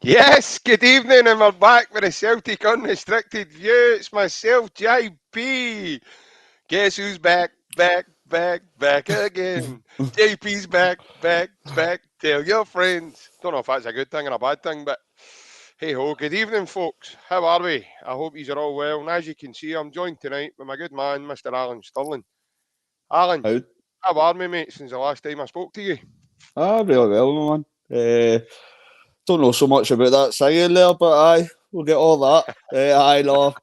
Yes, good evening, and we're back with a Celtic Unrestricted View. It's myself, JP. Guess who's back again? JP's back. Tell your friends. Don't know if that's a good thing or a bad thing, but hey ho, good evening, folks. How are we? I hope you're all well. And as you can see, I'm joined tonight with my good man, Mr. Alan Stirling. Alan, How? how are we, mate, since the last time I spoke to you? Really well, man. Don't know so much about that singing there, but aye, we'll get all that. Aye, no,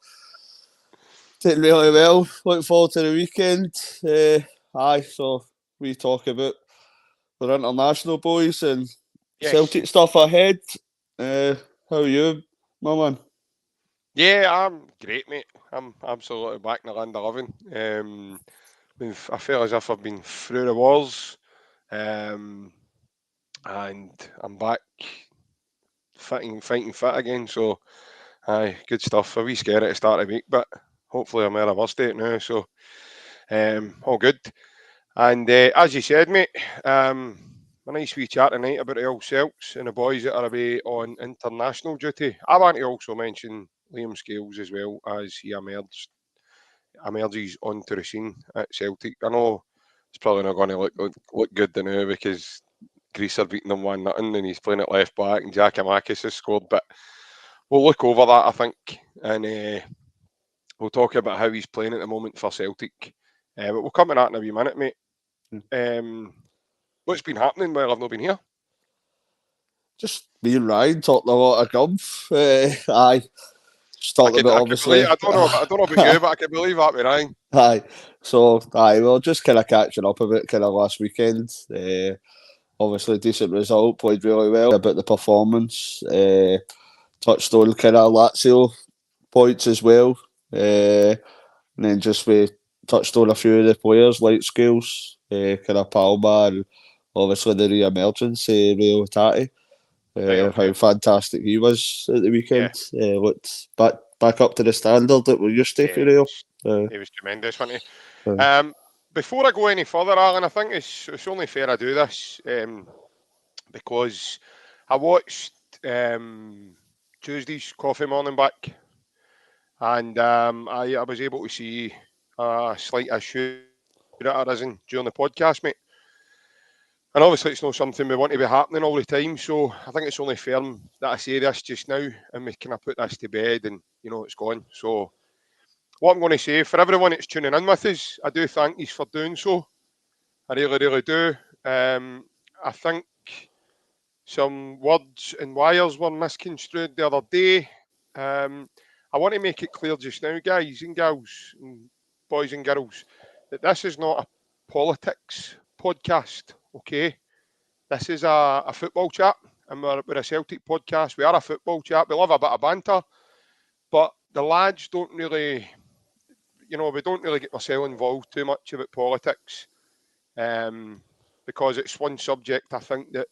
did really well. Look forward to the weekend. Aye, so we talk about the international boys and Yes. Celtic stuff ahead. Uh, how are you, my man? Yeah, I'm great, mate. I'm absolutely back in the land of living. I feel as if I've been through the wars, um, and I'm back fighting fit again. So, aye, good stuff. A wee scary at the start of the week, but hopefully I'm in a worse state now. So, all good. And as you said, mate, a nice wee chat tonight about the old Celts and the boys that are away on international duty. I want to also mention Liam Scales as well as he emerges onto the scene at Celtic. I know it's probably not going to look good now because Greece are beating them 1-0 and he's playing at left back and Giacomakis has scored. But we'll look over that, I think, and we'll talk about how he's playing at the moment for Celtic. But we'll come to that in a wee minute, mate. Um, what's been happening while I've not been here? Just me and Ryan talking a lot of gumph. Aye, just talking about I could believe. obviously. I don't know about you, but I can believe that, with Ryan. Aye, so aye, well, just kind of catching up a bit kind of last weekend. Obviously, decent result, played really well. About the performance, touched on kind of Lazio points as well, and then just we touched on a few of the players like Scales, kind of Palma, and obviously the re-emergence, Rio Hatate. Right. How Okay. fantastic he was at the Yeah. weekend. Looked back up to the standard that we're used to Yeah. for Rio. He was tremendous, wasn't he? Uh, Before I go any further, Alan, I think it's only fair I do this because I watched Tuesday's Coffee Morning back, and I was able to see a slight issue that arisen during the podcast, mate. And obviously, it's not something we want to be happening all the time. So I think it's only fair that I say this just now, and we kind of put this to bed, and it's gone. So what I'm going to say for everyone that's tuning in with us, I do thank you for doing so. I really do. I think some words and wires were misconstrued the other day. Um, I want to make it clear just now, guys and gals, and boys and girls, that this is not a politics podcast, okay? This is a football chat, and we're a Celtic podcast. We are a football chat. We love a bit of banter, but the lads don't really, we don't really get ourselves involved too much about politics, um, because it's one subject I think that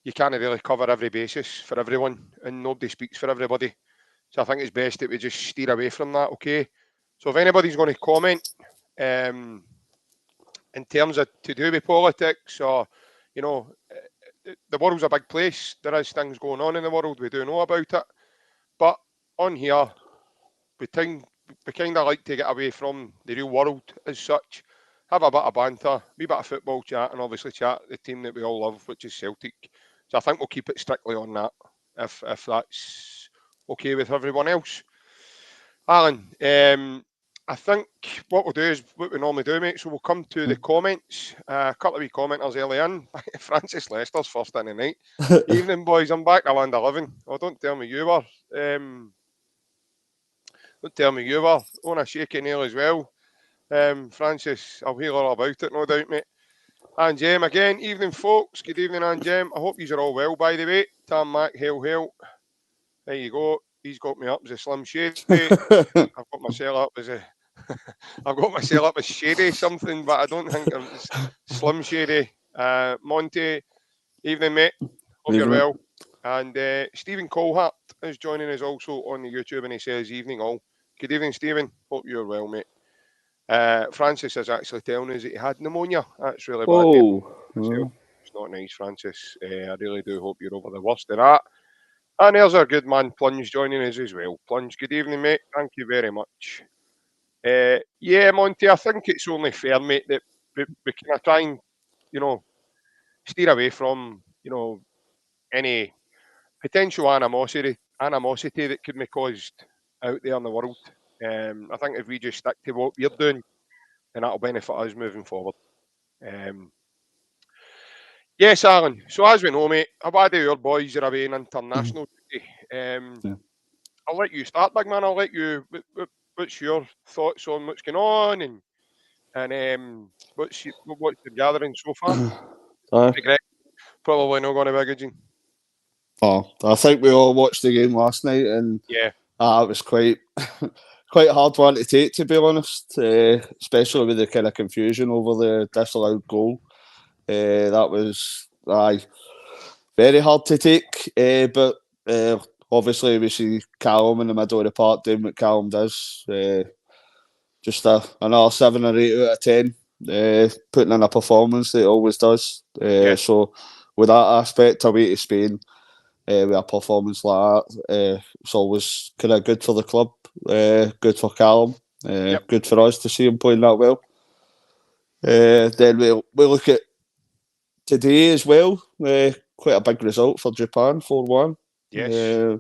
you can't really cover every basis for everyone, and nobody speaks for everybody. So I think it's best that we just steer away from that, okay? So if anybody's going to comment um, in terms of to do with politics, or, you know, the world's a big place. There is things going on in the world. We do know about it. But on here, we, think, we kind of like to get away from the real world as such. Have a bit of banter, a wee bit of football chat, and obviously chat the team that we all love, which is Celtic. So I think we'll keep it strictly on that, if that's okay with everyone else. Alan, I think what we'll do is what we normally do, mate. So we'll come to the comments. A couple of wee commenters early in. Francis Lester's first in the night. Evening, boys. I'm back to land 11. Oh, don't tell me you were. Don't tell me you were. On a shaky nail as well. Francis, I'll hear all about it, no doubt, mate. And Jem again. Evening, folks. Good evening, and Jem. I hope you're all well, by the way. Tam Mac, hail, hail. There you go. He's got me up as a Slim Shady. I've got myself up as a I've got myself up as Shady something, but I don't think it's Slim Shady. Monty, evening, mate. Hope you're Evening. well. And Stephen Colhart is joining us also on the YouTube, and he says, "Evening, all. Good evening, Stephen. Hope you're well, mate." Francis is actually telling us that he had pneumonia. That's really bad, mate. Oh, It's not nice, Francis. I really do hope you're over the worst of that. And there's our good man Plunge joining us as well. Plunge, good evening, mate. Thank you very much. Yeah, Monty, I think it's only fair, mate, that we kind of try and, you know, steer away from, any potential animosity that could be caused out there in the world. I think if we just stick to what we're doing, then that'll benefit us moving forward. Um, yes, Alan. So as we know, mate, a bad of your boys are away in international duty. Yeah. I'll let you start, big man. I'll let you. What's your thoughts on what's going on and what's your gathering so far? Aye. Greg, probably not going to be a good one. Oh, I think we all watched the game last night, and Yeah. it was quite quite a hard one to take, to be honest. Especially with the kind of confusion over the disallowed goal. That was very hard to take. But obviously we see Callum in the middle of the park doing what Callum does. Just another 7 or 8 out of 10. Putting in a performance that he always does. Yeah. So with that aspect, away to Spain, with a performance like that, it's always kind of good for the club, good for Callum, Yep. good for us to see him playing that well. Then we look at today as well. Quite a big result for Japan, 4-1. Yes.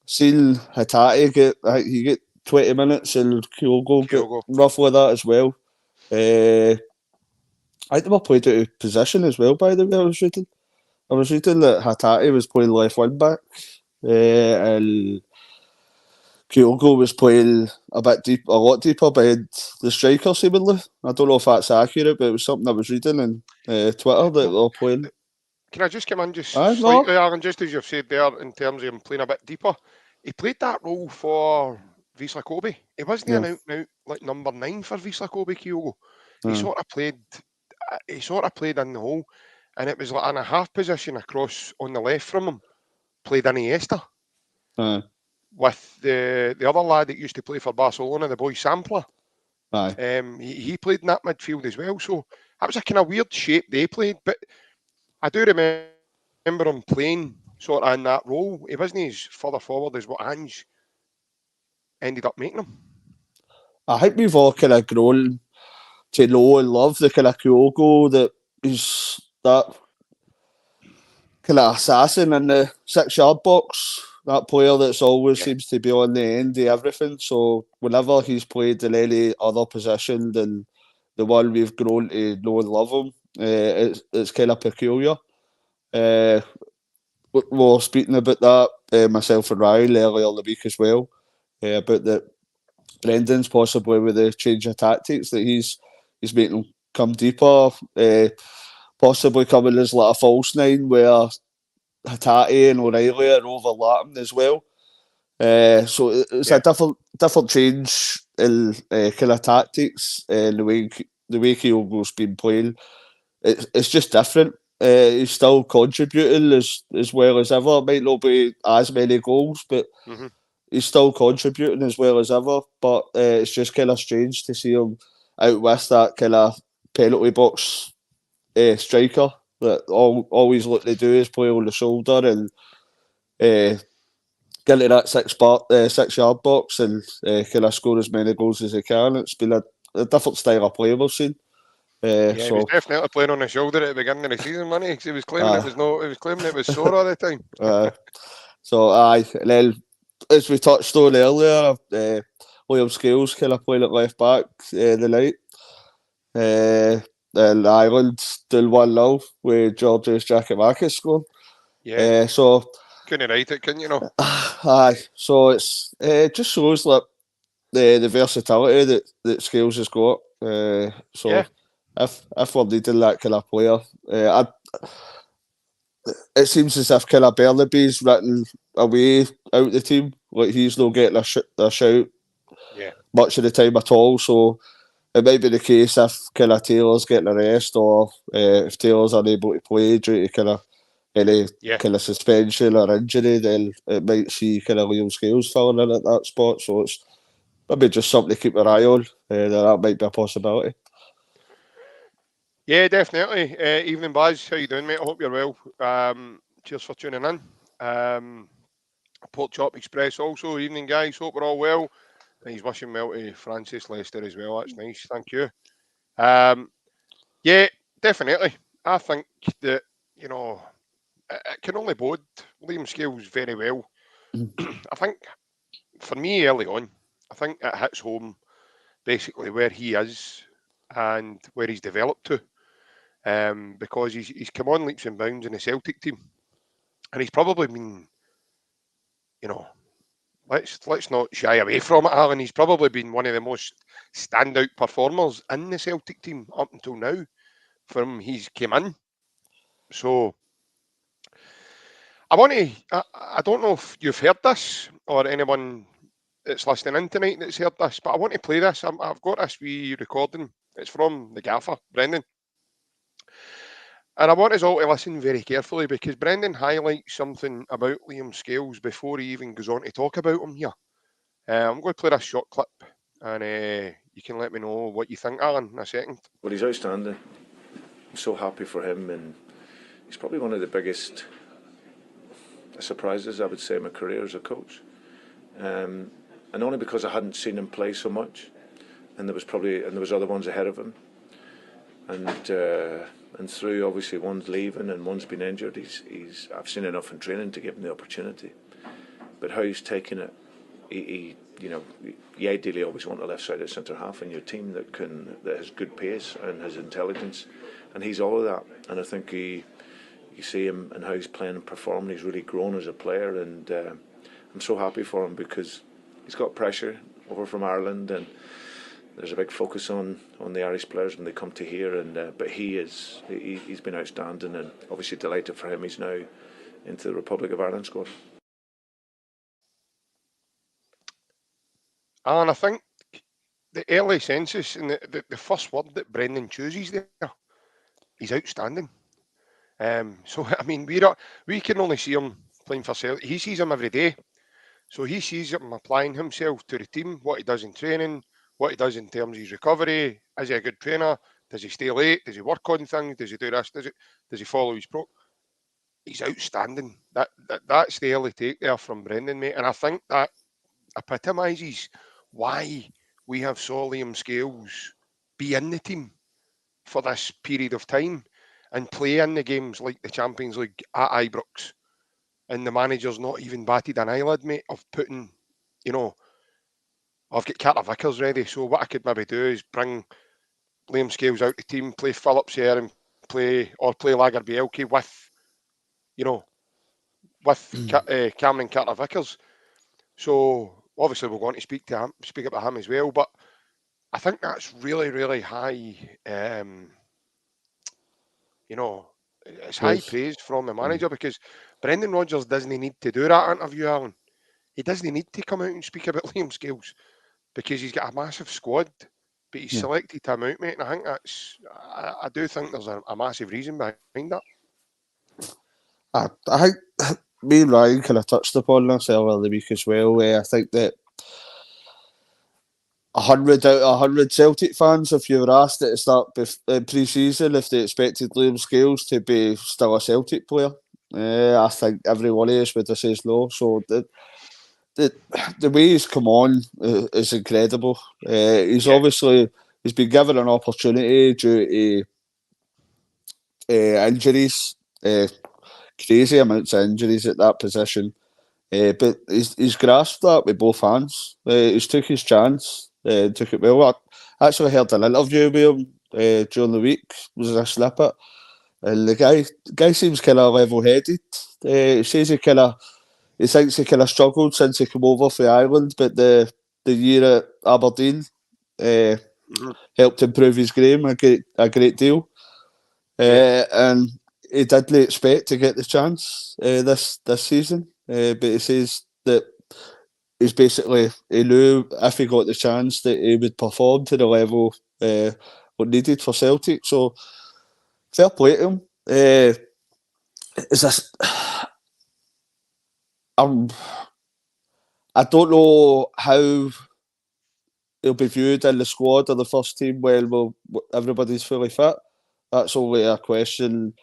Seen Hatate get 20 minutes and Kyogo get Kyogo. roughly that as well. I think they were played out of position as well, by the way. I was reading that Hatate was playing left wing back, and Kyogo was playing a lot deeper behind the striker, seemingly. I don't know if that's accurate, but it was something I was reading on Twitter that they Well, were playing. can I just come in just Aye, no, slightly, Aaron, just as you've said there, in terms of him playing a bit deeper? He played that role for Wisla Kobe. He wasn't yeah, an out and out like number 9 for Wisla Kobe, Kyogo. He aye, sort of played in the hole, and it was like in a half position across on the left from him, played Iniesta aye, with the other lad that used to play for Barcelona, the boy Sampler. aye. He played in that midfield as well, so that was a kind of weird shape they played, but I do remember him playing sort of in that role. He wasn't as further forward as what Ange ended up making him. I think we've all kind of grown to know and love the kind of Kyogo that is that kind of assassin in the 6 yard box. That player that's always Yeah, seems to be on the end of everything. So whenever he's played in any other position than the one we've grown to know and love him, it's kind of peculiar. Uh, we were speaking about that, myself and Ryan earlier in the week as well, about that Brendan's possibly with the change of tactics that he's making them come deeper, possibly coming as like a false nine where Hatate and O'Reilly are overlapping as well. So it's yeah, a different change in kind of tactics and the way Kyogo's been playing. It's just different. He's still contributing as well as ever. It might not be as many goals, but hmm he's still contributing as well as ever. But it's just kind of strange to see him out with that kind of penalty box striker that always look to do is play on the shoulder and get into that 6 yard box and kind of score as many goals as he can. It's been a different style of play we've seen. yeah. He was So, definitely playing on the shoulder at the beginning of the season, wasn't he? 'Cause he was claiming it uh, was no, he was claiming it was sore all the time. uh, aye. And then, as we touched on earlier, Liam Scales kind of playing at left back the night. And Ireland doing 1-0 with Georgios Giakoumakis scoring. Yeah, So, couldn't write it, couldn't you know? aye. So it just shows like the versatility that Scales has got. So Yeah, if we're needing that kind of player, it seems as if kind of Bernaby's written away out the team. Like he's not getting a shout yeah, much of the time at all. So it might be the case if kind of Taylor's getting a rest or if Taylor's unable to play due to kind of any yeah. kind of suspension or injury, then it might see kind of Liam Scales filling in at that spot. So it's maybe just something to keep an eye on. That might be a possibility. Yeah, definitely. Evening, Baz. How you doing, mate? I hope you're well. Cheers for tuning in. Pork Chop Express also. Evening, guys. Hope we're all well. And he's wishing well to Francis Lester as well. That's nice. Thank you. Yeah, definitely. I think that, you know, it can only bode Liam Scales very well. I think for me early on, I think it hits home basically where he is and where he's developed to. Because he's come on leaps and bounds in the Celtic team, and he's probably been, you know, let's not shy away from it, Alan. He's probably been one of the most standout performers in the Celtic team up until now from he's came in. So I don't know if you've heard this or anyone that's listening in tonight that's heard this, but I want to play this. I've got this wee recording. It's from the gaffer, Brendan. And I want us all to listen very carefully because Brendan highlights something about Liam Scales before he even goes on to talk about him here. I'm going to play this short clip and you can let me know what you think, Alan, in a second. Well, he's outstanding. I'm so happy for him, and he's probably one of the biggest surprises, I would say, in my career as a coach. And only because I hadn't seen him play so much, and there was other ones ahead of him, and through obviously one's leaving and one's been injured. I've seen enough in training to give him the opportunity, but how he's taken it, you ideally always want a left-sided centre half in your team that has good pace and has intelligence, and he's all of that. And I think you see him and how he's playing and performing. He's really grown as a player, and I'm so happy for him because he's got pressure over from Ireland, and there's a big focus on the Irish players when they come to here. And but he's been outstanding, and obviously delighted for him. He's now into the Republic of Ireland squad. And I think the early census and the first word that Brendan chooses there, he's outstanding. So I mean, we can only see him playing for Celtic. He sees him every day, so he sees him applying himself to the team, what he does in training, what he does in terms of his recovery. Is he a good trainer? Does he stay late? Does he work on things? Does he do this? Does he follow his pro? He's outstanding. That's the early take there from Brendan, mate, and I think that epitomises why we have saw Liam Scales be in the team for this period of time and play in the games like the Champions League at Ibrox, and the manager's not even batted an eyelid, mate, of putting, I've got Carter Vickers ready, so what I could maybe do is bring Liam Scales out the team, play Phillips here and play Lagerbielke with Cameron Carter Vickers. So obviously we're going to speak about him as well, but I think that's really, really high. It's high praise from the manager because Brendan Rodgers doesn't need to do that interview, Alan. He doesn't need to come out and speak about Liam Scales because he's got a massive squad, but he's selected him out, mate. And I think I do think there's a massive reason behind that. I think me and Ryan kind of touched upon this earlier the week as well. I think that 100 out of 100 Celtic fans, if you were asked at the start pre-season if they expected Liam Scales to be still a Celtic player, I think every one of us would have said no. So the way he's come on is incredible. He's been given an opportunity due to injuries, crazy amounts of injuries at that position. But he's grasped that with both hands. He's took his chance, took it well. I actually heard an interview with him during the week. It was a snippet, and the guy seems kind of level-headed. He says he thinks he kind of struggled since he came over for Ireland, but the year at Aberdeen helped improve his game a great deal. And he didn't expect to get the chance this season. But he says that he knew if he got the chance that he would perform to the level what needed for Celtic. So fair play to him. I don't know how he'll be viewed in the squad or the first team when everybody's fully fit. That's only a question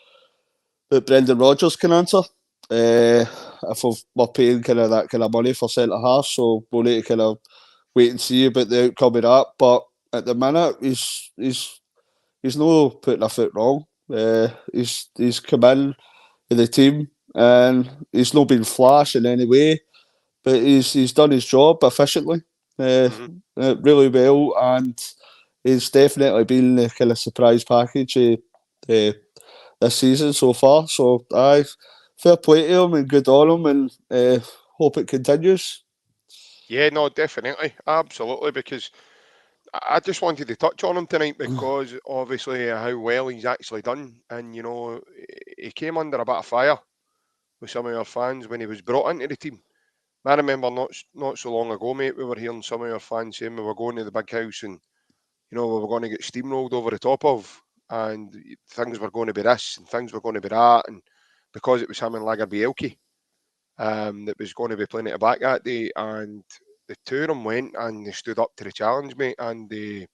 that Brendan Rodgers can answer. if we're paying kind of that kind of money for centre half, so we'll need to kind of wait and see about the outcome of that. But at the minute, he's no putting a foot wrong. He's come in the team and he's not been flash in any way, but he's done his job efficiently, really well, and he's definitely been the kind of surprise package this season so far. So fair play to him and good on him, and hope it continues. Yeah, no, definitely, absolutely, because I just wanted to touch on him tonight because obviously how well he's actually done, and he came under a bit of fire with some of our fans when he was brought into the team. I remember not so long ago, mate, we were hearing some of our fans saying we were going to the big house and we were going to get steamrolled over the top of, and things were going to be this and things were going to be that, and because it was him and Lagerbielke that was going to be playing at the back that day, and the two of them went and they stood up to the challenge, mate, and they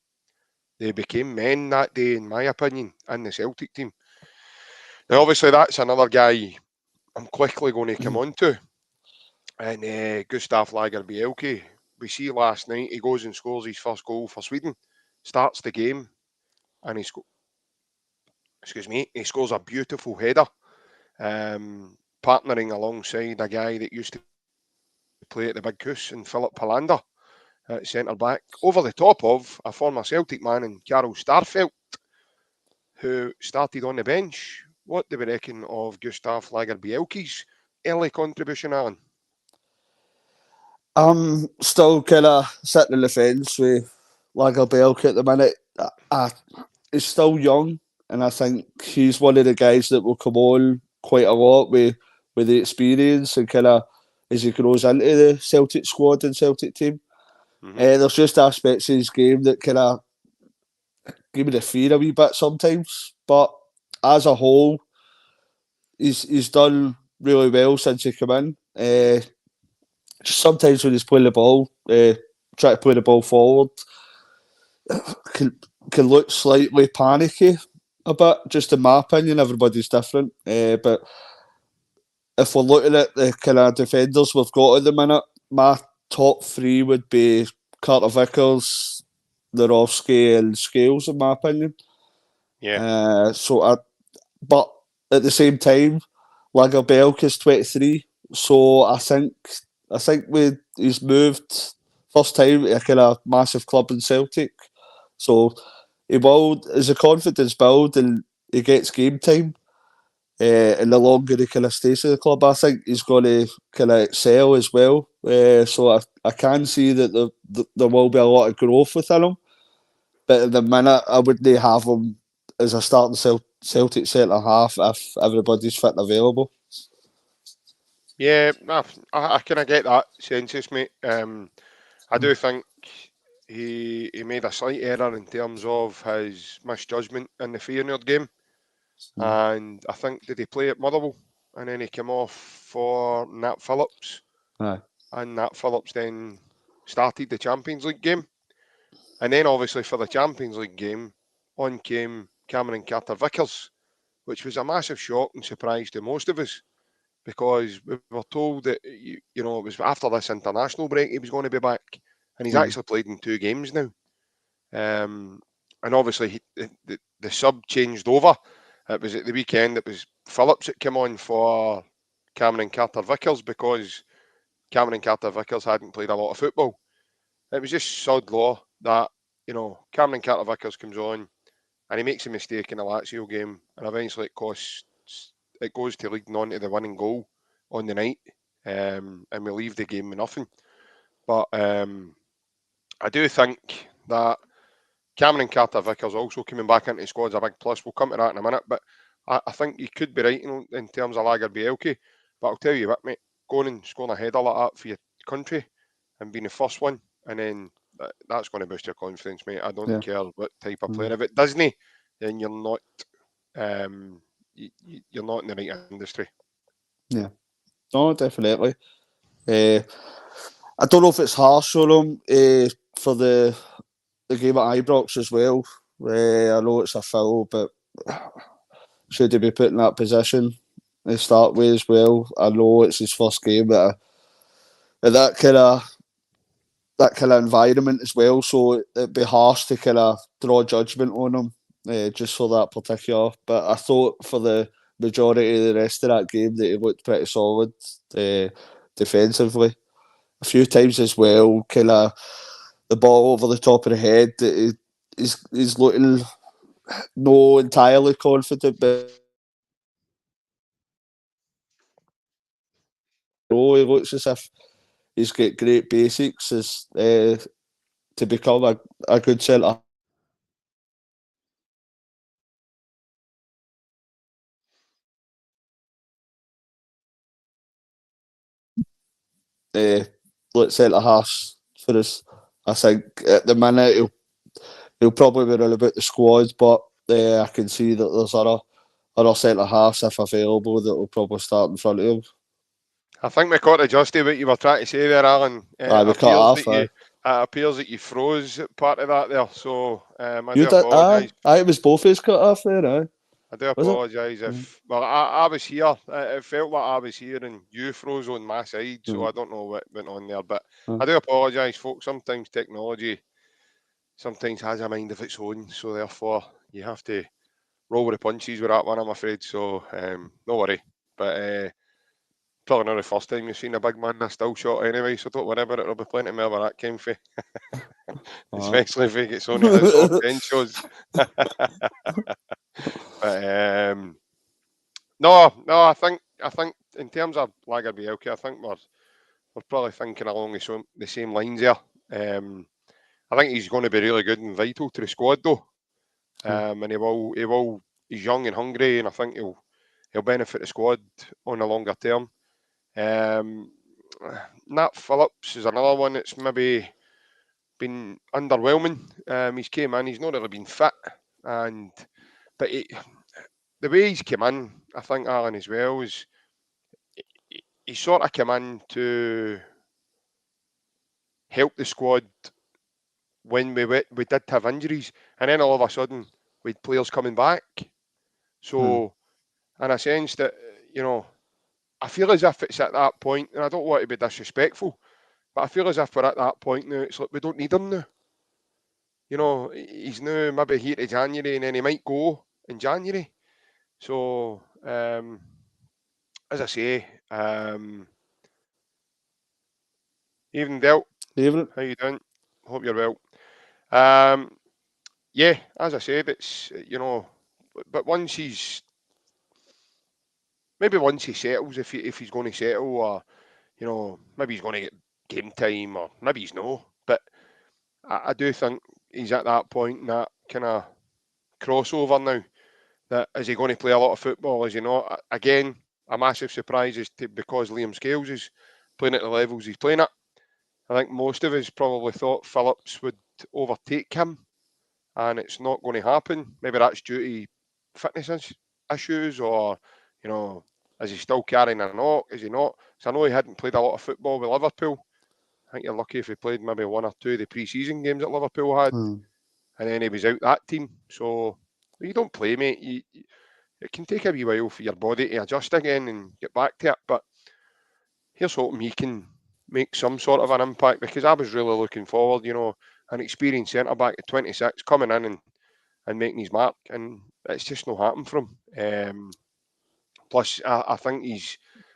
became men that day, in my opinion, in the Celtic team. Now, obviously, that's another guy I'm quickly going to come on to, and Gustav Lagerbielke. We see last night he goes and scores his first goal for Sweden, starts the game, and he scores a beautiful header, partnering alongside a guy that used to play at the Big Goose and Philip Palander at centre back, over the top of a former Celtic man in Karel Starfelt, who started on the bench. What do we reckon of Gustav Lagerbielke's early contribution, Alan? I'm still kind of sitting on the fence with Lagerbielke at the minute. He's still young, and I think he's one of the guys that will come on quite a lot with the experience and kind of as he grows into the Celtic squad and Celtic team. There's just aspects of his game that kind of give me the fear a wee bit sometimes, but as a whole, he's done really well since he came in. Sometimes when he's playing the ball, try to play the ball forward, can look slightly panicky a bit, just in my opinion. Everybody's different. But if we're looking at the kind of defenders we've got at the minute, my top three would be Carter Vickers, Narovsky and Scales, in my opinion. Yeah. But at the same time, Lagerbielke is 23, so I think he's moved first time to a kind of massive club in Celtic. So he will, as the confidence builds and he gets game time, and the longer he kind of stays at the club, I think he's going to kind of excel as well. So I can see that there will be a lot of growth within him. But at the minute, I wouldn't have him as a starting Celtic centre half if everybody's fit and available. Yeah, I kind of get that census, mate. I do think he made a slight error in terms of his misjudgment in the Feyenoord game. And I think, did he play at Motherwell? And then he came off for Nat Phillips. Aye. And Nat Phillips then started the Champions League game. And then obviously for the Champions League game, on came Cameron Carter-Vickers, which was a massive shock and surprise to most of us, because we were told that it was after this international break he was going to be back, and he's actually played in 2 games now. And obviously the sub changed over. It was at the weekend. It was Phillips that came on for Cameron Carter-Vickers because Cameron Carter-Vickers hadn't played a lot of football. It was just sod law that Cameron Carter-Vickers comes on and he makes a mistake in the Lazio game, and eventually it goes to leading on to the winning goal on the night, and we leave the game with nothing. But I do think that Cameron Carter-Vickers also coming back into the squad is a big plus. We'll come to that in a minute, but I think you could be right in terms of Lagerbielke. But I'll tell you what, mate, going and scoring a header like that for your country and being the first one, and then that's going to boost your confidence, mate. I don't care what type of player. If it doesn't, then you're not you're not in the right industry. Yeah, no, definitely. I don't know if it's harsh on him for the game at Ibrox as well. I know it's a foul, but should he be put in that position? to start with as well. I know it's his first game at that kind of environment as well, so it'd be harsh to kind of draw judgment on him just for that particular. But I thought for the majority of the rest of that game that he looked pretty solid defensively. A few times as well, kind of the ball over the top of the head. He's looking no entirely confident, but he looks as if he's got great basics as to become a good centre. Centre halves for us. I think at the minute he'll probably be around about the squad, but I can see that there's other centre halves if available that will probably start in front of him. I think we caught adjusted what you were trying to say there, Alan. We cut off. It appears that you froze part of that there, so I You do did? apologise. It was both his cut off there, I do apologise if... Well, I was here. It felt like I was here and you froze on my side, so I don't know what went on there. But I do apologise, folks. Sometimes technology has a mind of its own, so therefore you have to roll with the punches with that one, I'm afraid. So no worry. But probably not the first time you've seen a big man in a still shot anyway, so don't worry about it. There'll be plenty more where that came from. Especially if he gets on to his off bench shows. But no, I think in terms of Lagerbielke, I think we're probably thinking along the same lines there. I think he's going to be really good and vital to the squad though. And he will. He's young and hungry, and I think he'll benefit the squad on a longer term. Nat Phillips is another one that's maybe been underwhelming. He's came in, he's not really been fit, but the way he's come in, I think Alan as well is he sort of came in to help the squad when we did have injuries, and then all of a sudden we'd players coming back. So, in a sense that, I feel as if it's at that point, and I don't want to be disrespectful, but I feel as if we're at that point now. It's like we don't need him now. He's now maybe here to January, and then he might go in January. So, as I say, evening, Del. Evening. How you doing? Hope you're well. Yeah, as I said, it's but once he settles, if he's going to settle, or maybe he's going to get game time, or maybe he's no. But I do think he's at that point in that kind of crossover now. That is he going to play a lot of football? Is he not? Again, a massive surprise is because Liam Scales is playing at the levels he's playing at. I think most of us probably thought Phillips would overtake him, and it's not going to happen. Maybe that's due to fitness issues, or is he still carrying a knock? Is he not? So I know he hadn't played a lot of football with Liverpool. I think you're lucky if he played maybe one or two of the pre-season games that Liverpool had, and then he was out that team. So you don't play, mate. It can take a wee while for your body to adjust again and get back to it. But here's hoping he can make some sort of an impact, because I was really looking forward, an experienced centre-back at 26 coming in and making his mark, and it's just not happened for him. Plus, I think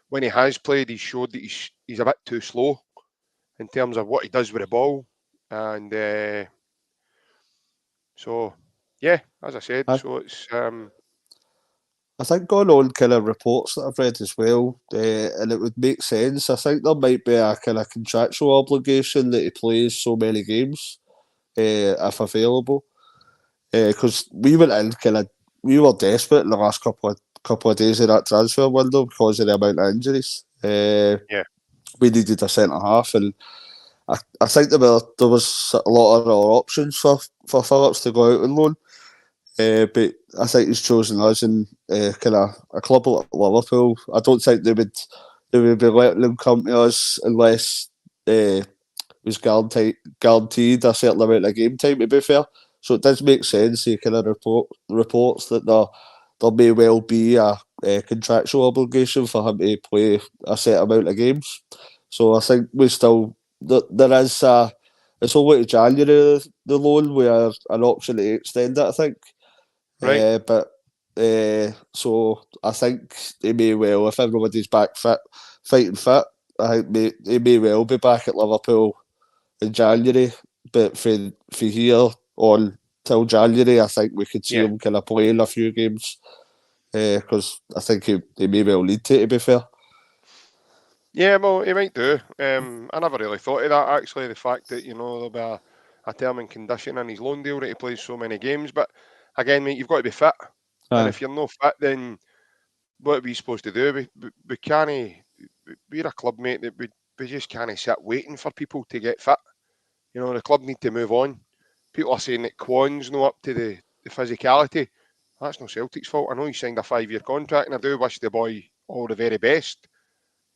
when he has played, he's showed that he's a bit too slow in terms of what he does with the ball, and so yeah, as I said, so it's. I think going on kind of reports that I've read as well, and it would make sense. I think there might be a kind of contractual obligation that he plays so many games, if available. Because we went in we were desperate in the last couple of days of that transfer window because of the amount of injuries. We needed a centre half, and I think there was a lot of other options for Phillips to go out on loan. But I think he's chosen us, and kind of a club like Liverpool. I don't think they would be letting him come to us unless was guaranteed a certain amount of game time. To be fair, so it does make sense. He kind of reports that there may well be a contractual obligation for him to play a set amount of games. So I think we still there is it's only to January the loan with an option to extend it. I think, Right. but so I think he may well, if everybody's back fit, fighting fit, I think he may well be back at Liverpool in January. But for here on till January, I think we could see Yeah. him kind of playing a few games because I think he may well need to be fair. Yeah, well, he might do. I never really thought of that, actually, the fact that, there'll be a term and condition in his loan deal that he plays so many games. But again, mate, you've got to be fit. And Aye. if you're not fit, then what are we supposed to do? We can't, we're a club, mate, that we just can't sit waiting for people to get fit. The club need to move on. People are saying that Quan's not up to the physicality. That's not Celtic's fault. I know he signed a 5-year contract, and I do wish the boy all the very best.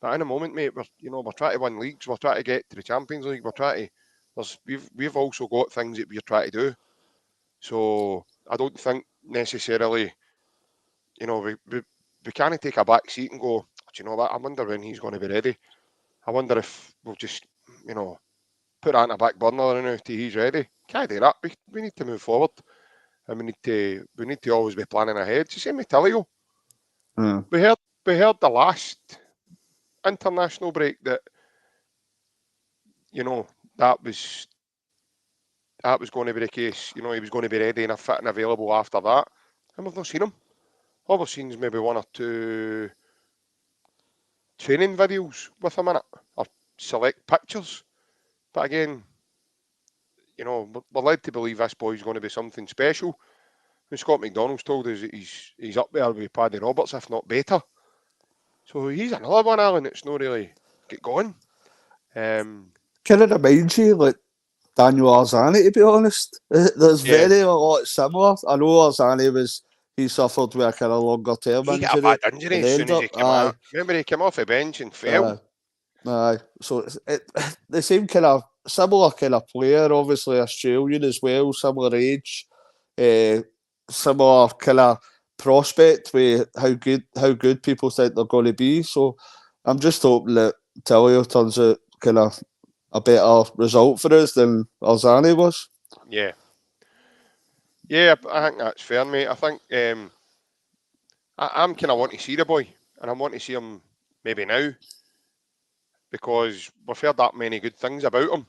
But in a moment, mate, we're trying to win leagues. We're trying to get to the Champions League. We're trying to. We've also got things that we're trying to do. So I don't think necessarily, we can't take a back seat and go, do you know what? I wonder when he's going to be ready. I wonder if we'll just, put that in a back burner now till he's ready. Can't do that. We need to move forward, and we need to always be planning ahead. It's the same with Tilio. Mm. We heard the last international break that that was going to be the case. He was going to be ready and fit and available after that, and we've not seen him. All we've seen is maybe one or two training videos with him in it, or select pictures. But again, we're led to believe this boy's going to be something special. And Scott McDonald's told us that he's up there with Paddy Roberts, if not better. So he's another one, Alan, that's not really get going. Kind of reminds you like Daniel Arzani, to be honest. There's Yeah, very a lot similar. I know he suffered with a kind of longer term he got a injury bad injury and as soon as ended he up, came out. Remember, he came off the bench and fell. aye. So the same kind of similar kind of player, obviously Australian as well, similar age, similar kind of prospect with how good people think they're going to be. So I'm just hoping that Tilio turns out kind of a better result for us than Arzani was. Yeah. Yeah, I think that's fair, mate. I think I'm kind of wanting to see the boy, and I want to see him maybe now because we've heard that many good things about him.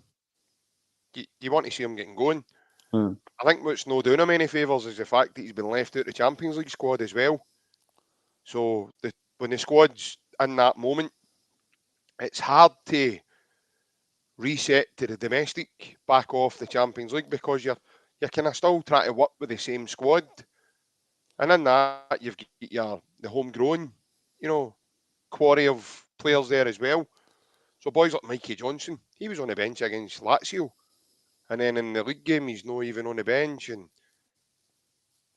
You want to see him getting going. Hmm. I think what's no doing him any favours is the fact that he's been left out the Champions League squad as well. So when the squad's in that moment, it's hard to reset to the domestic back off the Champions League because you're kind of still trying to work with the same squad, and in that you've got the homegrown, quarry of players there as well. So boys like Mikey Johnson, he was on the bench against Lazio, and then in the league game he's not even on the bench.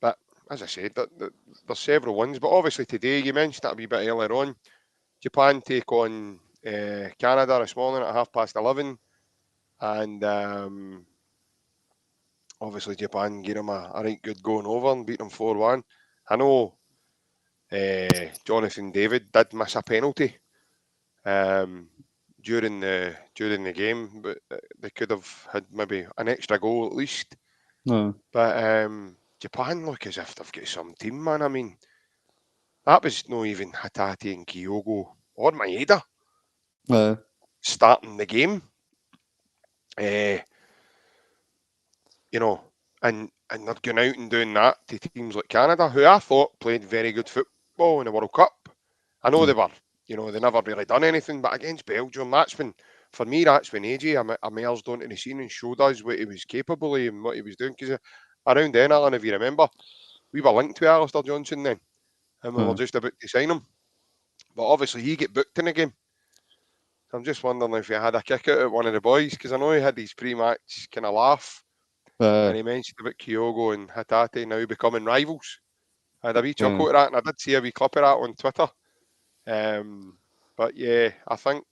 But as I said, there's several ones. But obviously today you mentioned that a wee bit earlier on. Japan take on Canada this morning at 11:30, and obviously Japan gave them a right good going over and beat them 4-1. I know Jonathan David did miss a penalty during the game, but they could have had maybe an extra goal at least. No. But Japan look as if they've got some team, man. I mean, that was not even Hatate and Kyogo or Maeda starting the game. And they're going out and doing that to teams like Canada, who I thought played very good football in the World Cup. I know they were, they never really done anything, but against Belgium, for me, that's when AJ emerged onto the scene and showed us what he was capable of and what he was doing. Because around then, Alan, if you remember, we were linked to Alistair Johnson then, and we were just about to sign him. But obviously, he get booked in the game. So I'm just wondering if he had a kick out at one of the boys, because I know he had his pre-match kind of laugh. And he mentioned about Kyogo and Hatate now becoming rivals. I had a wee chuckle at that, and I did see a wee clip of that on Twitter. But yeah, I think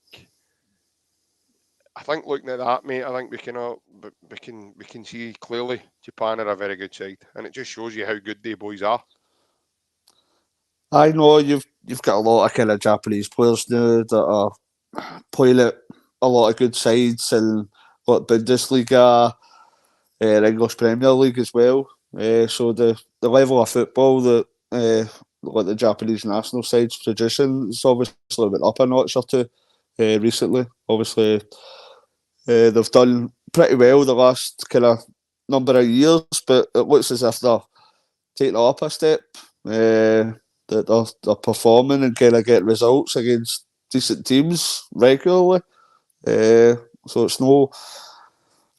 looking at that, mate, I think we can see clearly Japan are a very good side, and it just shows you how good they boys are. I know you've got a lot of kind of Japanese players now that are playing at a lot of good sides in like Bundesliga, English Premier League as well. So the level of football that like the Japanese national side's producing is obviously went up a notch or two recently. Obviously, they've done pretty well the last kind of number of years, but it looks as if they're taking it up a step. That they're performing and kind of get results against decent teams regularly. So it's not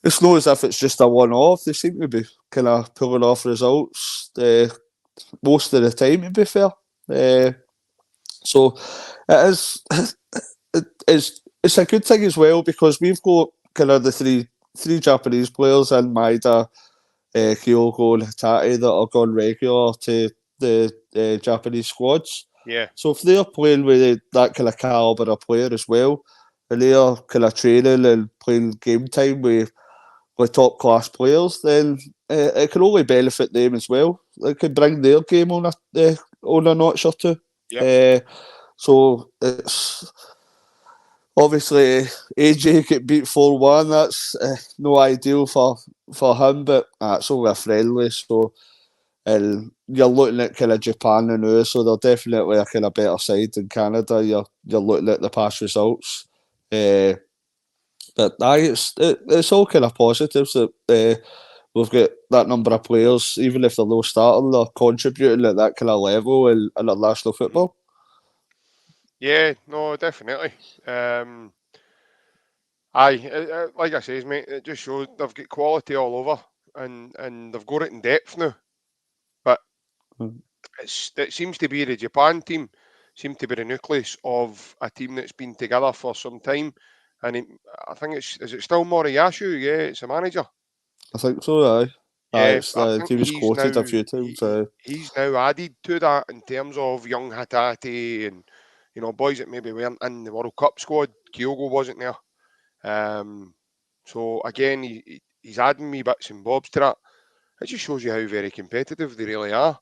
as if it's just a one-off. They seem to be kind of pulling off results most of the time, to be fair. So it is. It's a good thing as well because we've got kind of the three Japanese players in Maeda, Kyogo, and Hatate that are gone regular to the Japanese squads. Yeah. So if they're playing with that kind of calibre of player as well, and they're kind of training and playing game time with top class players, then it can only benefit them as well. It can bring their game on a notch or two. Yep. So it's obviously AJ get beat 4-1. That's no ideal for him, but it's only a friendly. So and you're looking at kind of Japan and now, so they're definitely a kind of better side than Canada. You're looking at the past results. But it's all kind of positives that we've got that number of players, even if they're low starting, they're contributing at that kind of level in international football. Yeah, no, definitely. Aye, like I says, mate, it just shows they've got quality all over, and they've got it in depth now. But Mm. it seems to be the Japan team seem to be the nucleus of a team that's been together for some time, and I think is it still Moriyasu? Yeah, it's a manager. I think so, aye. Yeah, I He think was quoted a few times. he's now added to that in terms of young Hatate and boys that maybe weren't in the World Cup squad. Kyogo wasn't there. So again, he's adding me bits and bobs to that. It just shows you how very competitive they really are.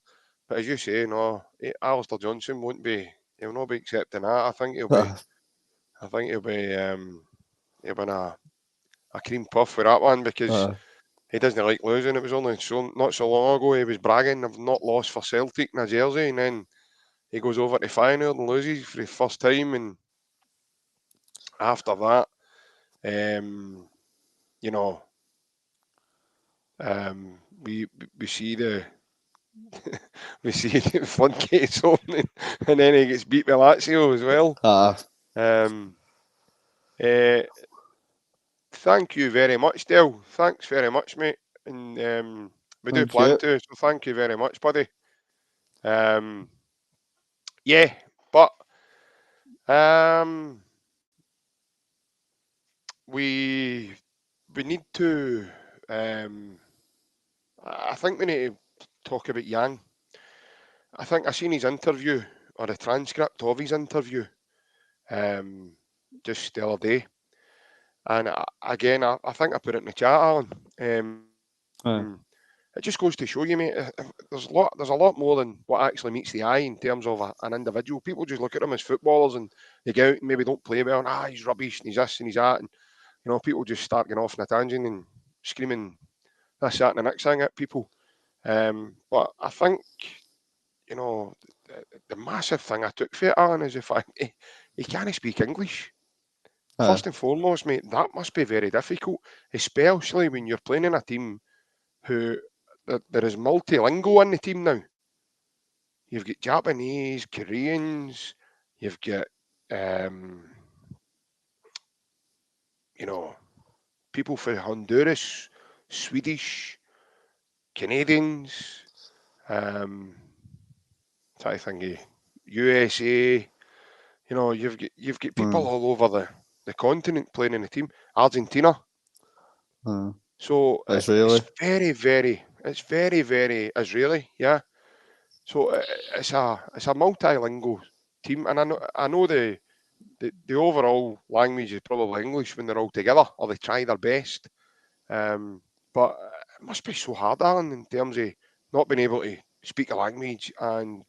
But as you say, no, Alistair Johnson won't be. He'll not be accepting that. I think he'll be. Aye. I think he'll be in a cream puff for that one because Aye. he doesn't like losing. It was only not so long ago he was bragging, "I've not lost for Celtic in a jersey," and then he goes over to Feyenoord and loses for the first time, and after that, um, you know, we see the we see the floodgates opening, and then he gets beat by Lazio as well. Um, uh, Thank you very much, Del. Thanks very much, mate. And we do Thank plan you. to, so thank you very much, buddy. Yeah, but um, we need to. Um, I think we need to talk about Yang. I think I seen his interview or the transcript of his interview um, just the other day, and again, I think I put it in the chat, Alan. Aye. It just goes to show you, mate. There's a lot more than what actually meets the eye in terms of an individual. People just look at them as footballers, and they go out and maybe don't play well. And he's rubbish, and he's this, and he's that, and people just start getting off on a tangent and screaming this, that, and the next thing at people. But I think you know the massive thing I took for it, Alan, is the fact he can't speak English. Aye. First and foremost, mate, that must be very difficult, especially when you're playing in a team who there is multilingual in the team now. You've got Japanese, Koreans, you've got you know people from Honduras, Swedish, Canadians, trying to think of USA. You've got people all over the continent playing in the team. Argentina. So Israeli. it's very, very Israeli, yeah. So it's a multilingual team, and I know the overall language is probably English when they're all together, or they try their best. But it must be so hard, Alan, in terms of not being able to speak a language and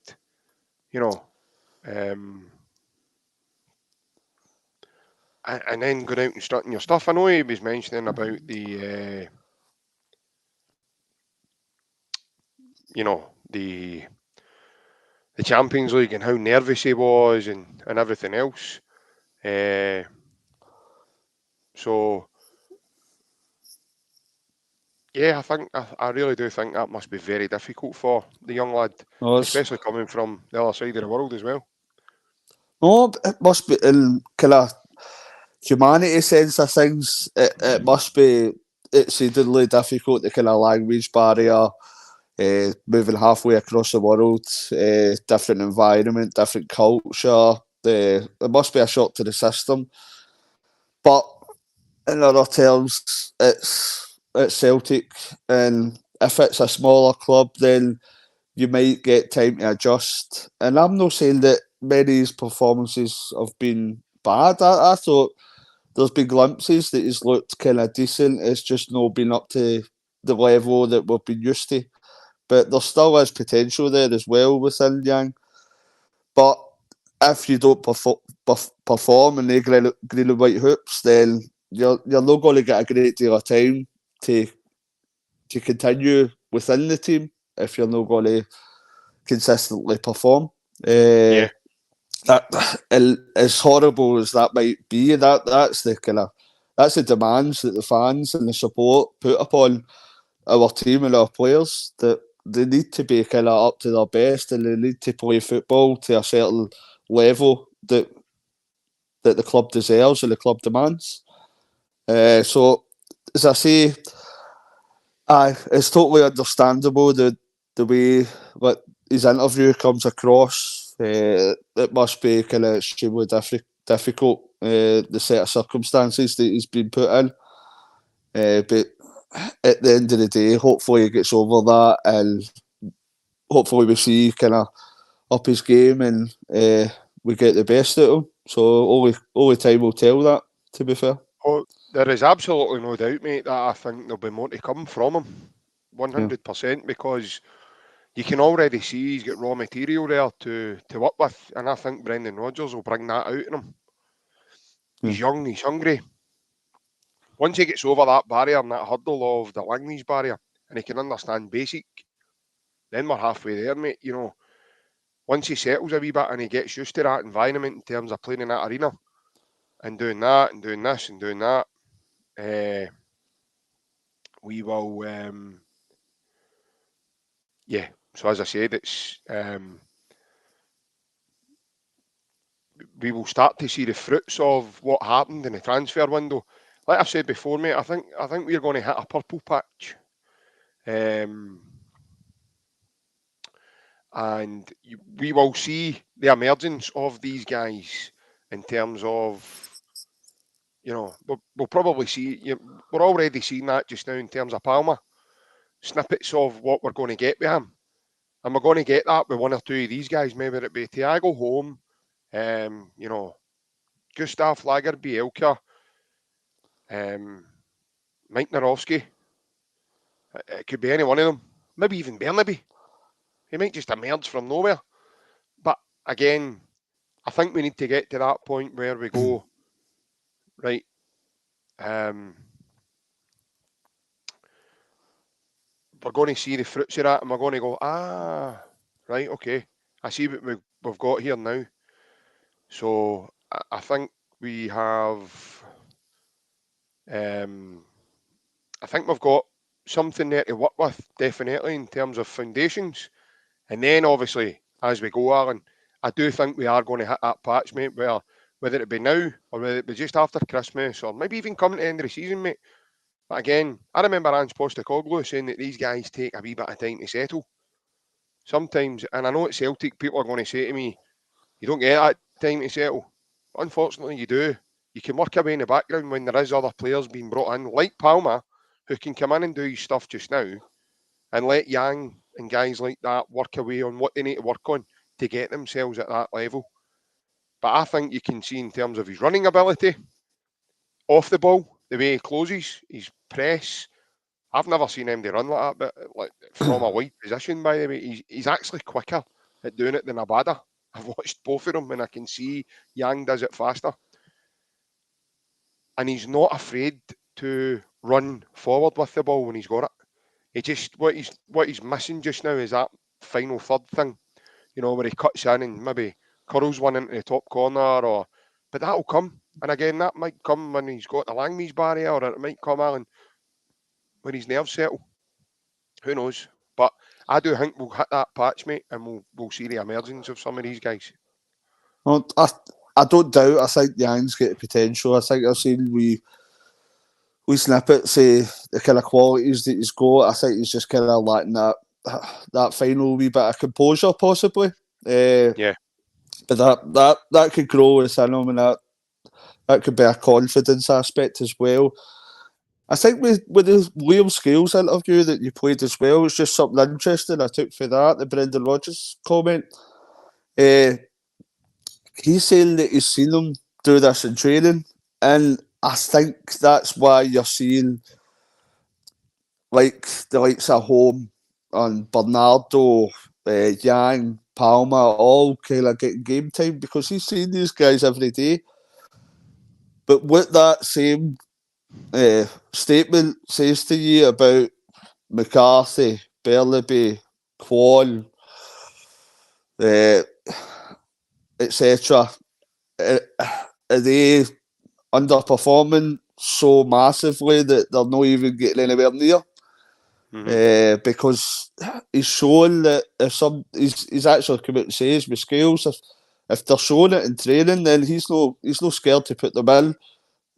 you know, um, and then going out and strutting your stuff. I know he was mentioning about the, you know, the Champions League and how nervous he was and everything else. So yeah, I really do think that must be very difficult for the young lad, No, especially coming from the other side of the world as well. no, it must be in kind of humanity sense of things. It must be exceedingly difficult, the kind of language barrier, moving halfway across the world, different environment, different culture. It must be a shock to the system. But in other terms, it's Celtic, and if it's a smaller club, then you might get time to adjust. And I'm not saying that many of his performances have been bad. I thought there's been glimpses that he's looked kind of decent. It's just not been up to the level that we've been used to. But there still is potential there as well within Yang. But if you don't perform in the green and white hoops, then you're not going to get a great deal of time to continue within the team if you're not going to consistently perform. Yeah, That as horrible as that might be, that's the demands that the fans and the support put upon our team and our players, that they need to be kind of up to their best, and they need to play football to a certain level that the club deserves and the club demands. So as I say, it's totally understandable the way that his interview comes across. It must be kind of extremely difficult, the set of circumstances that he's been put in. But at the end of the day, hopefully he gets over that, and hopefully we see kind of up his game, and we get the best out of him. So only time will tell that, to be fair. oh, there is absolutely no doubt, mate, that I think there'll be more to come from him, Yeah. 100%, because you can already see he's got raw material there to work with, and I think Brendan Rodgers will bring that out in him. He's young, he's hungry. Once he gets over that barrier and that hurdle of the language barrier, and he can understand basic, then we're halfway there, mate. You know, once he settles a wee bit and he gets used to that environment in terms of playing in that arena and doing that and doing this and doing that, we will, yeah. So as I said, we will start to see the fruits of what happened in the transfer window. Like I've said before, mate, I think we're going to hit a purple patch, and we will see the emergence of these guys in terms of, you know, we'll probably see. We're already seeing that just now in terms of Palma, snippets of what we're going to get with him, and we're going to get that with one or two of these guys. Maybe it be Thiago Home, you know, Gustav Lagerbielke, Mike Narowski. It could be any one of them. Maybe even Bernaby. He might just emerge from nowhere. But again, I think we need to get to that point where we go, right, we're going to see the fruits of that, and we're going to go, right, okay, I see what we've got here now. So I think we have, I think we've got something there to work with, definitely, in terms of foundations. And then, obviously, as we go, Alan, I do think we are going to hit that patch, mate, where whether it be now or whether it be just after Christmas or maybe even coming to the end of the season, mate. But again, I remember Ange Postecoglou saying that these guys take a wee bit of time to settle. Sometimes, and I know at Celtic, people are going to say to me, you don't get that time to settle. Unfortunately, you do. You can work away in the background when there is other players being brought in, like Palma, who can come in and do his stuff just now, and let Yang and guys like that work away on what they need to work on to get themselves at that level. But I think you can see in terms of his running ability, off the ball, the way he closes, his press. I've never seen him run like that, but like from a wide position, by the way, he's actually quicker at doing it than Abada. I've watched both of them, and I can see Yang does it faster. And he's not afraid to run forward with the ball when he's got it. He just what he's missing just now is that final third thing, where he cuts in and maybe curls one into the top corner, but that'll come. And again, that might come when he's got the Langme's barrier, or it might come Alan when his nerves settle. Who knows? But I do think we'll hit that patch, mate, and we'll see the emergence of some of these guys. Well, I don't doubt. I think Yang's got the potential. I think I've seen we snippets the kind of qualities that he's got. I think he's just kind of lacking that final wee bit of composure, possibly. Yeah. But that could grow within him, and that could be a confidence aspect as well. I think with the Liam Scales interview that you played as well, it's just something interesting I took for that, the Brendan Rodgers comment. He's saying that he's seen him do this in training, and I think that's why you're seeing like the likes of Home and Bernardo, Yang, Palma, all kind of getting game time because he's seen these guys every day. But what that same statement says to you about McCarthy, Bernabe, Kwon, etc., are they underperforming so massively that they're not even getting anywhere near? Because he's shown that he's actually come out and says with Scales, if they're showing it in training, then he's no scared to put them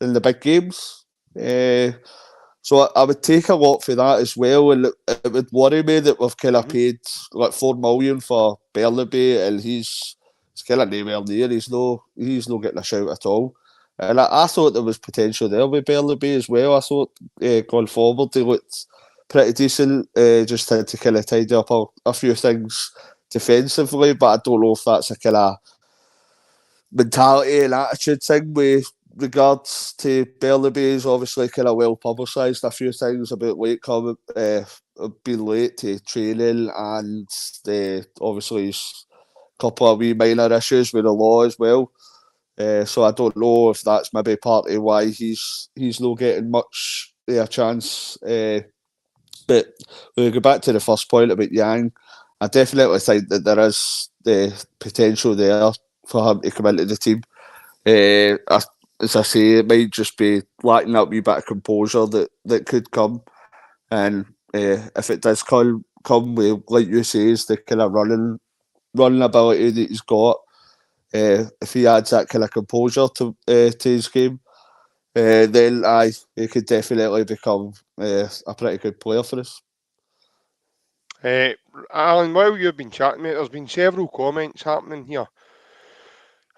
in the big games. So I would take a lot for that as well, and it would worry me that we've kind of paid like $4 million for Bernabe, and he's kind of nowhere near. He's no getting a shout at all. And I thought there was potential there with Bernabe as well. I thought going forward he looked pretty decent. Just had to kind of tidy up a few things defensively, but I don't know if that's a kind of mentality and attitude thing with regards to Bernabe. Is obviously kind of well publicised a few things about being late to training, and obviously he's a couple of wee minor issues with the law as well. So I don't know if that's maybe partly why he's not getting much a chance. But when we go back to the first point about Yang, I definitely think that there is the potential there for him to come into the team. As I say, it might just be lacking that wee bit of composure that could come. And if it does come with, like you say, is the kind of running ability that he's got. If he adds that kind of composure to his game, then he could definitely become a pretty good player for us. Alan, while you've been chatting, mate, there's been several comments happening here.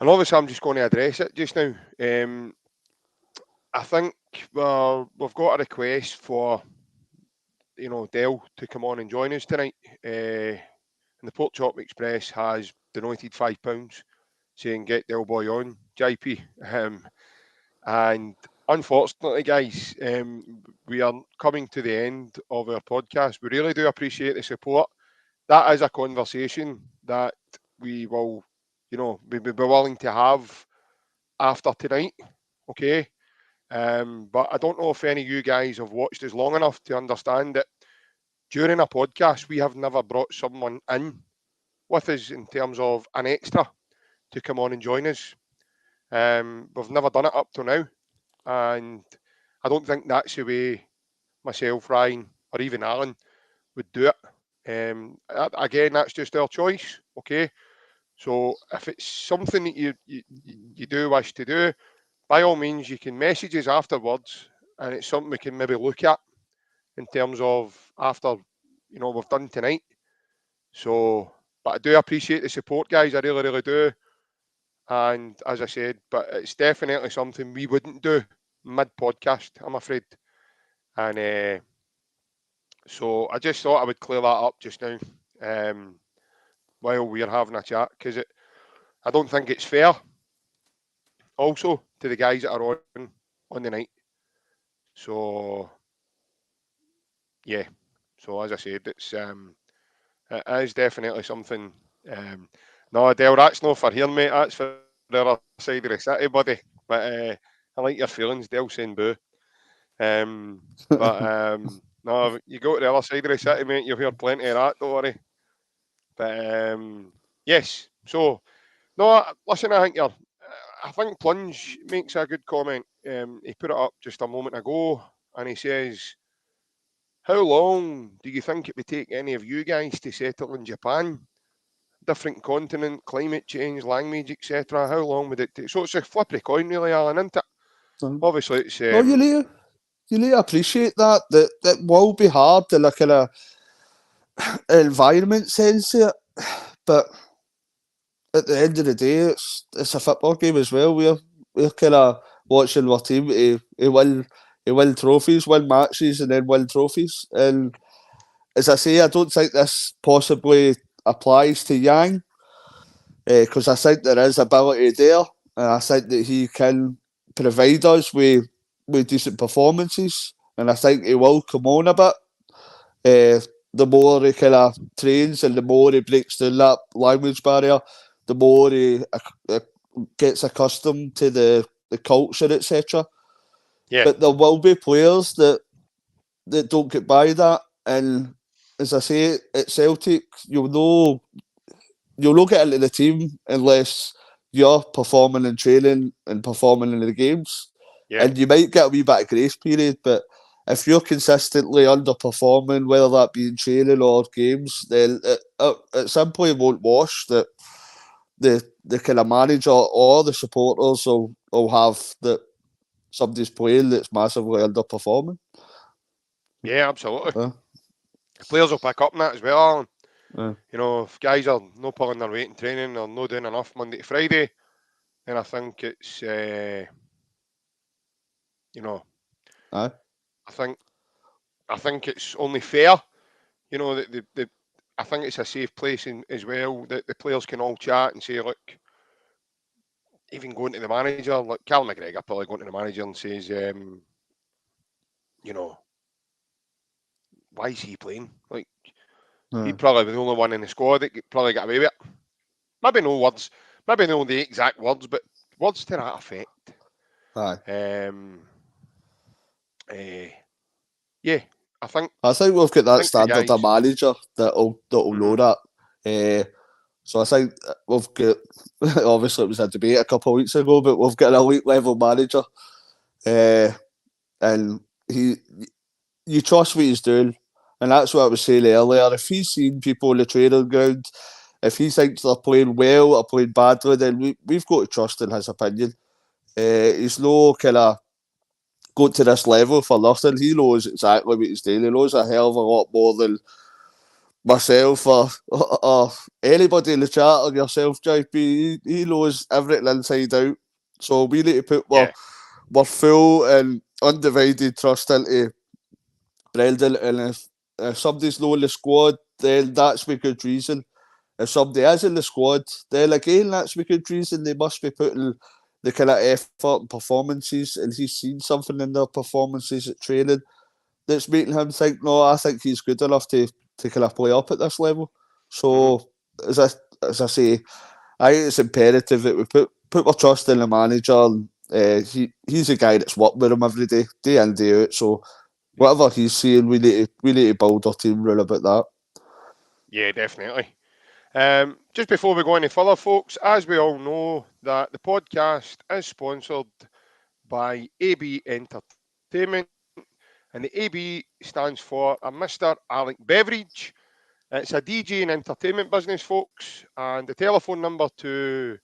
And obviously I'm just going to address it just now. I think we've got a request for, Dell to come on and join us tonight. And the Pork Chop Express has donated £5 saying get Del Boy on, JP. And unfortunately, guys, we are coming to the end of our podcast. We really do appreciate the support. That is a conversation that we will, we be willing to have after tonight. Okay. But I don't know if any of you guys have watched us long enough to understand that during a podcast, we have never brought someone in with us in terms of an extra to come on and join us. We've never done it up to now. And I don't think that's the way myself, Ryan, or even Alan would do it. Again, that's just our choice. Okay. So if it's something that you do wish to do, by all means, you can message us afterwards, and it's something we can maybe look at in terms of after we've done tonight. So, but I do appreciate the support, guys. I really, really do. And as I said, but it's definitely something we wouldn't do mid podcast, I'm afraid. And so I just thought I would clear that up just now while we're having a chat, because I don't think it's fair also to the guys that are on the night. So yeah, so as I said, it is definitely something. No, Dale, that's no for here, mate. That's for the other side of the city, buddy. But I like your feelings, Dale saying boo. No, you go to the other side of the city, mate. You'll hear plenty of that. Don't worry. But yes. So no, listen. I think Plunge makes a good comment. He put it up just a moment ago, and he says, "How long do you think it would take any of you guys to settle in Japan? Different continent, climate change, language, etc. How long would it take?" So it's a flippery coin, really, Alan, isn't it? Obviously, it's No, you need to appreciate that will be hard in a kind of environment sense of it, but at the end of the day, it's a football game as well. We're kind of watching our team to win trophies, win matches, and then win trophies. And as I say, I don't think this possibly applies to Yang because I think there is ability there, and I think that he can provide us with decent performances, and I think he will come on a bit. The more he kind of trains and the more he breaks down that language barrier, the more he gets accustomed to the culture, etc. yeah, But there will be players that don't get by that, and as I say, at Celtic, you'll not get into the team unless you're performing in training and performing in the games. yeah, And you might get a wee bit of grace period, but if you're consistently underperforming, whether that be in training or games, then at some point won't wash that the kind of manager or the supporters will have that somebody's playing that's massively underperforming. yeah, absolutely. Uh, Players will pick up on that as well, Alan. uh, If guys are no pulling their weight in training or no doing enough Monday to Friday, then I think it's, aye. I think it's only fair. I think it's a safe place as well that the players can all chat and say, look, even going to the manager, like Cal McGregor probably going to the manager and says, you know, why is he playing? Like, he'd probably be the only one in the squad that could probably get away with it. Maybe no words, maybe no the exact words, but words to that effect. Aye. Yeah, I think We've got that the standard of guys. manager that'll know Mhm. that. So I think we've got obviously it was a debate a couple of weeks ago, but we've got an elite level manager, and you trust what he's doing, and that's what I was saying earlier. If he's seen people on the training ground, if he thinks they're playing well or playing badly, then we've got to trust in his opinion. He's no kind of going to this level for nothing. He knows exactly what he's doing. He knows a hell of a lot more than myself or anybody in the chat or yourself, JP. He knows everything inside out. So we need to put Yeah, our full and undivided trust into Brendan. And if somebody's not in the squad, then that's with good reason. If somebody is in the squad, then again, that's with good reason. They must be putting the kind of effort and performances, and he's seen something in their performances at training that's making him think, no, I think he's good enough to kind of play up at this level. mhm. So, as I say, I think it's imperative that we put our trust in the manager. And, he's a guy that's worked with him every day, day in, day out. So, whatever he's saying, we need to build our team around about that. Yeah, definitely. Just before we go any further, folks, as we all know, that the podcast is sponsored by AB Entertainment, and the AB stands for a Mr. Alec Beveridge. It's a DJ and entertainment business, folks, and the telephone number to,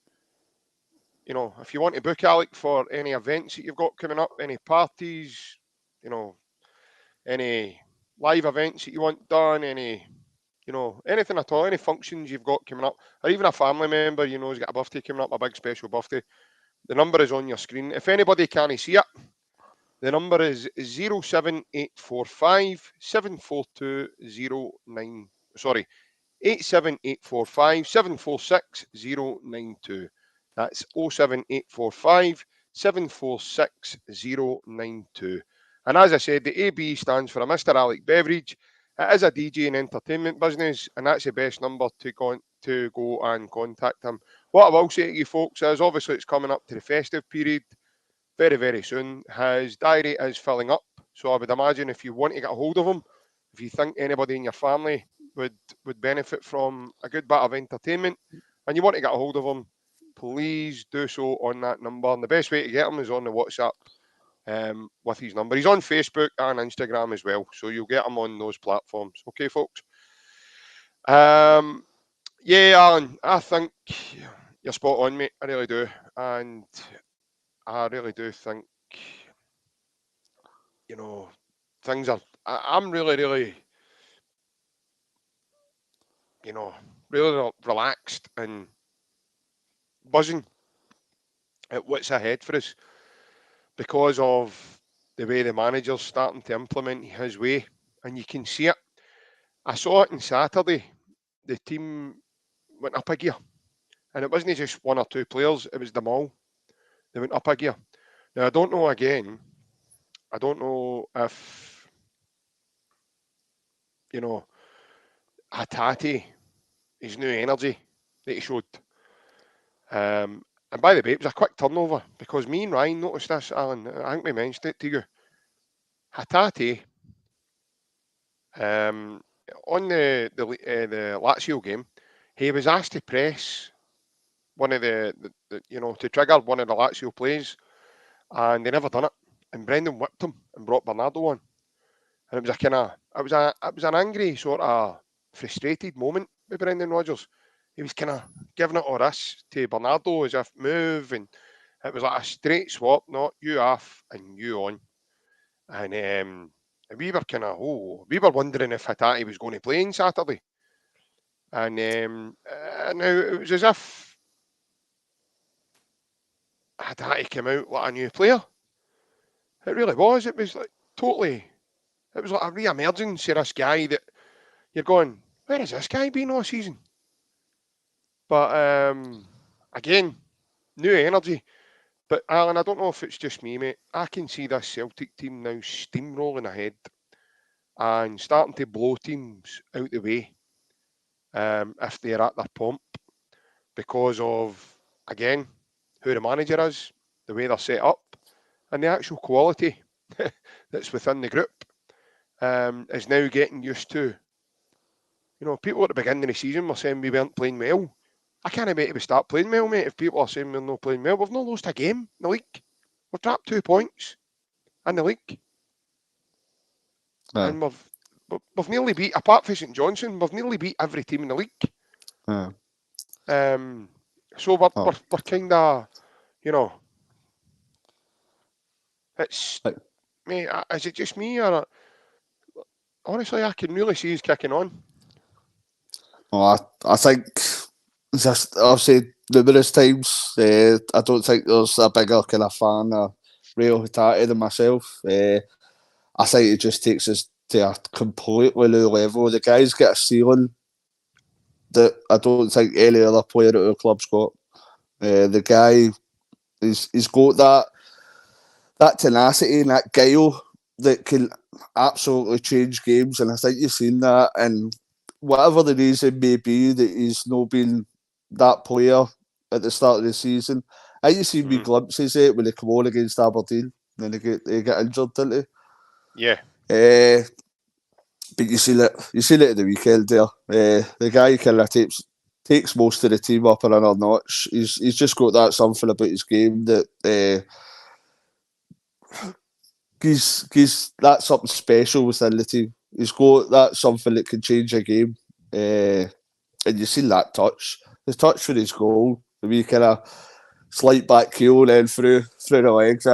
if you want to book Alec for any events that you've got coming up, any parties, you know, any live events that you want done, anything at all, any functions you've got coming up, or even a family member, has got a birthday coming up, a big special birthday, the number is on your screen. If anybody can't see it, the number is 07845 74209. Sorry, 87845 746 092. That's 07845 746 092. And as I said, the AB stands for a Mr. Alec Beveridge. It is a DJ and entertainment business, and that's the best number to to go and contact him. What I will say to you folks is, obviously it's coming up to the festive period very, very soon. His diary is filling up, so I would imagine if you want to get a hold of him, if you think anybody in your family would benefit from a good bit of entertainment and you want to get a hold of him, please do so on that number. And the best way to get him is on the WhatsApp with his number. He's on Facebook and Instagram as well, so you'll get him on those platforms. Okay, folks? Yeah, Alan, I think you're spot on, mate. I really do. And I really do think, things are... I'm really, really, really relaxed and buzzing at what's ahead for us because of the way the manager's starting to implement his way, and you can see it. I saw it on Saturday. The team went up a gear, and it wasn't just one or two players, it was them all. They went up a gear. Now, I don't know if, Hatate, his new energy that he showed. And by the way, it was a quick turnover because me and Ryan noticed this, Alan. I think we mentioned it to you. Hatate, on the Lazio game, he was asked to press one of to trigger one of the Lazio plays, and they never done it. And Brendan whipped him and brought Bernardo on, and it was an angry sort of frustrated moment with Brendan Rodgers. He was kind of giving it all this to Bernardo as if move, and it was like a straight swap, not you off and you on. And we were wondering if Hatate was going to play on Saturday. And now it was as if Hatate came out like a new player. It really was. It was like totally, it was like a re-emergence of this guy that you're going, where has this guy been all season? But again, new energy. But Alan, I don't know if it's just me, mate. I can see this Celtic team now steamrolling ahead and starting to blow teams out the way if they're at their pomp because of, again, who the manager is, the way they're set up, and the actual quality that's within the group is now getting used to. People at the beginning of the season were saying we weren't playing well. I can't wait to start playing well, mate, if people are saying we're not playing well. We've not lost a game in the league. We've dropped 2 points in the league. And we've nearly beat, apart from St Johnstone, we've nearly beat every team in the league. So we're kind of, it's, mate, is it just me, or honestly, I can really see he's kicking on. Well, I think, just I've said numerous times, I don't think there's a bigger kind of fan of Rio Hatate than myself. I think it just takes us to a completely new level. The guy's got a ceiling that I don't think any other player at our club's got. The guy, he's got that tenacity and that guile that can absolutely change games, and I think you've seen that. And whatever the reason may be that he's not been that player at the start of the season, I think you've seen me glimpses of it when they come on against Aberdeen, and then they get injured, didn't they? Yeah. But you seen it at the weekend there. The guy kind of takes most of the team up another notch. He's just got that something about his game that he's that's something special within the team. He's got that something that can change a game. And you seen that touch. The touch for his goal, the wee kind of slight back heel and then through the legs.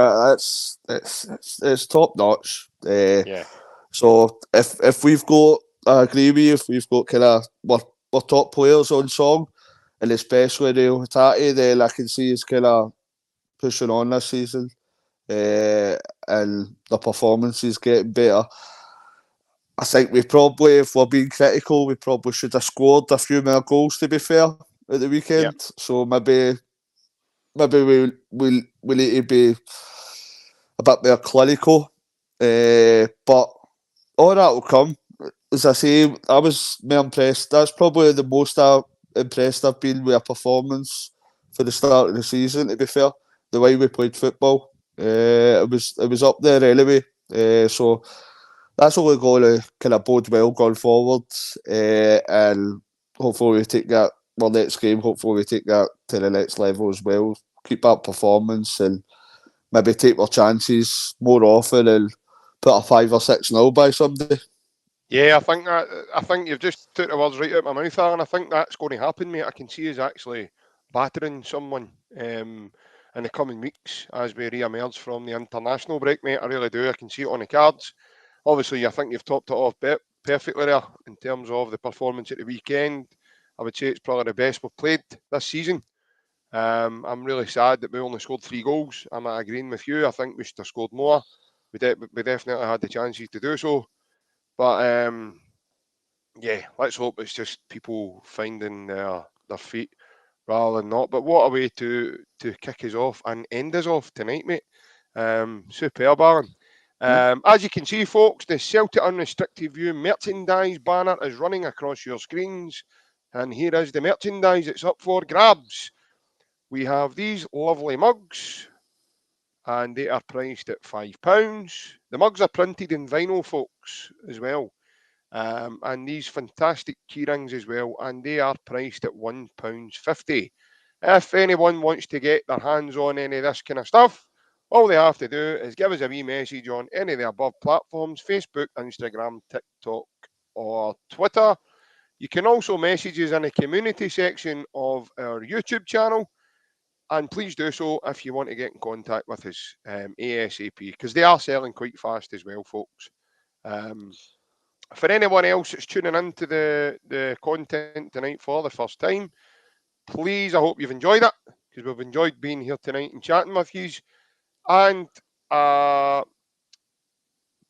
It's top notch. Yeah. So if we've got, I agree with you, if we've got kind of we're top players on song, and especially Rio Hatate, then I can see us kind of pushing on this season, and the performance is getting better. I think we probably, if we're being critical, we probably should have scored a few more goals, to be fair, at the weekend. Yep. So maybe we need to be a bit more clinical. But all that will come. As I say, I was more impressed. That's probably the most impressed I've been with a performance for the start of the season, to be fair. The way we played football, it was up there anyway. So that's only going to kind of bode well going forward. And hopefully we take that, next game, hopefully we take that to the next level as well. Keep that performance and maybe take our chances more often and put a 5 or 6-0 by Sunday. Yeah, I think you've just took the words right out of my mouth, Alan. I think that's going to happen, mate. I can see us actually battering someone in the coming weeks as we re-emerge from the international break, mate. I really do. I can see it on the cards. Obviously, I think you've topped it off perfectly there in terms of the performance at the weekend. I would say it's probably the best we've played this season. I'm really sad that we only scored 3 goals. I'm agreeing with you. I think we should have scored more. We definitely had the chances to do so. But yeah, let's hope it's just people finding their feet rather than not. But what a way to kick us off and end us off tonight, mate. Superb, Alan. As you can see, folks, the Celtic Unrestricted View merchandise banner is running across your screens. And here is the merchandise. It's up for grabs. We have these lovely mugs, and they are priced at £5. The mugs are printed in vinyl, folks, as well. And these fantastic key rings as well, and they are priced at £1.50. If anyone wants to get their hands on any of this kind of stuff, all they have to do is give us a wee message on any of the above platforms: Facebook, Instagram, TikTok, or Twitter. You can also message us in the community section of our YouTube channel, and please do so if you want to get in contact with us ASAP, because they are selling quite fast as well, folks. For anyone else that's tuning into the content tonight for the first time, please, I hope you've enjoyed it, because we've enjoyed being here tonight and chatting with you. And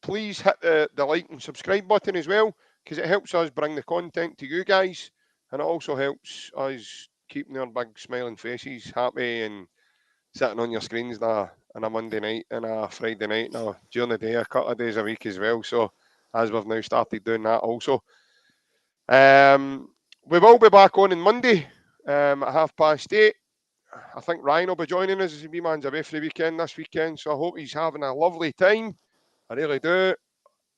please hit the like and subscribe button as well, because it helps us bring the content to you guys, and it also helps us keeping our big smiling faces happy and sitting on your screens on a Monday night and a Friday night and during the day, a couple of days a week as well. So as we've now started doing that also. We will be back on Monday at 8:30. I think Ryan will be joining us as he man's away for the weekend this weekend. So I hope he's having a lovely time. I really do.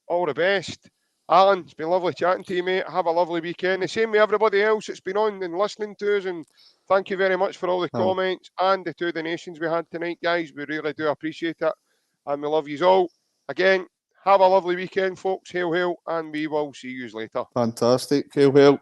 All the best. Alan, it's been lovely chatting to you, mate. Have a lovely weekend. The same with everybody else that's been on and listening to us. And thank you very much for all the comments and the 2 donations we had tonight, guys. We really do appreciate it. And we love you all. Again, have a lovely weekend, folks. Hail, hail. And we will see you later. Fantastic. Hail, hail.